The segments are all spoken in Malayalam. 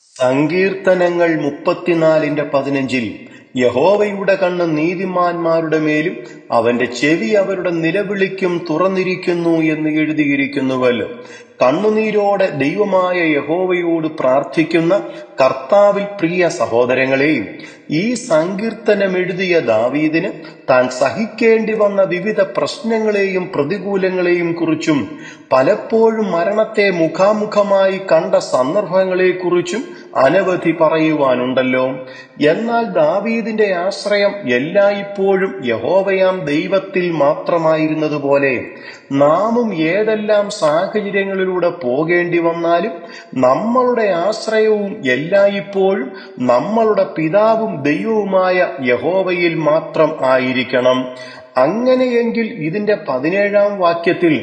സങ്കീർത്തനങ്ങൾ 34:15 യഹോവയുടെ കണ്ണ് നീതിമാന്മാരുടെ മേലും അവന്റെ ചെവി അവരുടെ നിലവിളിക്കും തുറന്നിരിക്കുന്നു എന്ന് എഴുതിയിരിക്കുന്നുവല്ലോ. കണ്ണുനീരോടെ ദൈവമായ യഹോവയോട് പ്രാർത്ഥിക്കുന്ന കർത്താവിൽ പ്രിയ സഹോദരങ്ങളെയും, ഈ സങ്കീർത്തനം എഴുതിയ ദാവീദിന് താൻ സഹിക്കേണ്ടി വന്ന വിവിധ പ്രശ്നങ്ങളെയും പ്രതികൂലങ്ങളെയും കുറിച്ചും പലപ്പോഴും മരണത്തെ മുഖാമുഖമായി കണ്ട സന്ദർഭങ്ങളെക്കുറിച്ചും അനവധി പറയുവാനുണ്ടല്ലോ. എന്നാൽ ദാവീദിന്റെ ആശ്രയം എല്ലായ്പ്പോഴും യഹോവയാം ദൈവത്തിൽ മാത്രമായിരുന്നതുപോലെ നാമും ഏതെല്ലാം സാഹചര്യങ്ങളിലൂടെ പോകേണ്ടി വന്നാലും നമ്മളുടെ ആശ്രയവും എല്ലായ്പ്പോഴും നമ്മളുടെ പിതാവും ദൈവവുമായ യഹോവയിൽ മാത്രം ആയിരിക്കണം. അങ്ങനെയെങ്കിൽ ഇതിന്റെ 17-ാം വാക്യത്തിൽ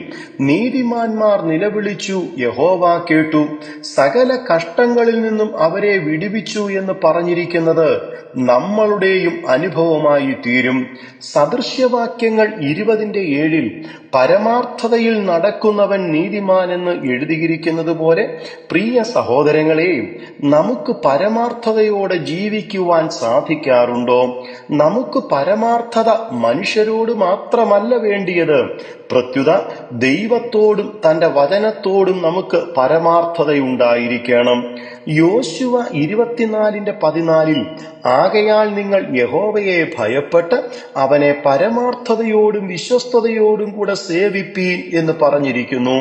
നീതിമാന്മാർ നിലവിളിച്ചു, യഹോവ കേട്ടു, സകല കഷ്ടങ്ങളിൽ നിന്നും അവരെ വിടുവിച്ചു എന്ന് പറഞ്ഞിരിക്കുന്നത് നമ്മളുടെയും അനുഭവമായി തീരും. സദൃശ്യവാക്യങ്ങൾ 20:7 പരമാർത്ഥതയിൽ നടക്കുന്നവൻ നീതിമാൻ എന്ന് എഴുതിയിരിക്കുന്നത് പോലെ, പ്രിയ സഹോദരങ്ങളെ, നമുക്ക് പരമാർത്ഥതയോടെ ജീവിക്കുവാൻ സാധിക്കാറുണ്ടോ? നമുക്ക് പരമാർത്ഥത മനുഷ്യരോട് മാത്രമല്ല വേണ്ടിയത്, പ്രത്യുത ദൈവത്തോടും തന്റെ വചനത്തോടും നമുക്ക് പരമാർത്ഥതയുണ്ടായിരിക്കണം. യോശുവ 24:14 ആകയാൽ നിങ്ങൾ യഹോവയെ ഭയപ്പെട്ട് അവനെ പരമാർത്ഥതയോടും വിശ്വസ്തയോടും കൂടെ സേവിപ്പീൻ എന്ന് പറഞ്ഞിരിക്കുന്നു.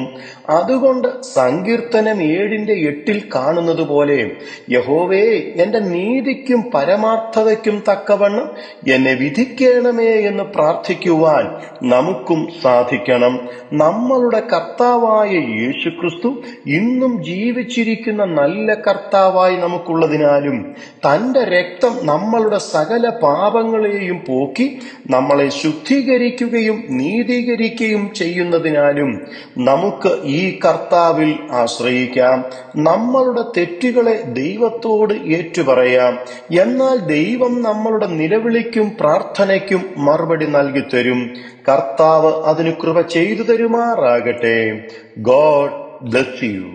അതുകൊണ്ട് സങ്കീർത്തനം 7:8 കാണുന്നത് പോലെ, യഹോവേ, എന്റെ നീതിക്കും പരമാർത്ഥതയ്ക്കും തക്കവണ്ണം എന്നെ വിധിക്കണമേ എന്ന് പ്രാർത്ഥിക്കുവാൻ നമുക്കും സാധിക്കണം. നമ്മളുടെ കർത്താവായ യേശുക്രിസ്തു ഇന്നും ജീവിച്ചിരിക്കുന്ന നല്ല കർത്താവായി നമുക്കുള്ളതിനാലും തന്റെ രക്തം നമ്മളുടെ സകല പാപങ്ങളെയും പോക്കി നമ്മളെ ശുദ്ധീകരിക്കുകയും നീതീകരിക്കുകയും ചെയ്യുന്നതിനാലും നമുക്ക് ഈ കർത്താവിൽ ആശ്രയിക്കാം. നമ്മളുടെ തെറ്റുകളെ ദൈവത്തോട് ഏറ്റുപറയാം. എന്നാൽ ദൈവം നമ്മളുടെ നിലവിളിക്കും പ്രാർത്ഥനയ്ക്കും മറുപടി നൽകിത്തരും. കർത്താവ് അതിന് കൃപ ചെയ്തു തരുമാറാകട്ടെ. God bless you.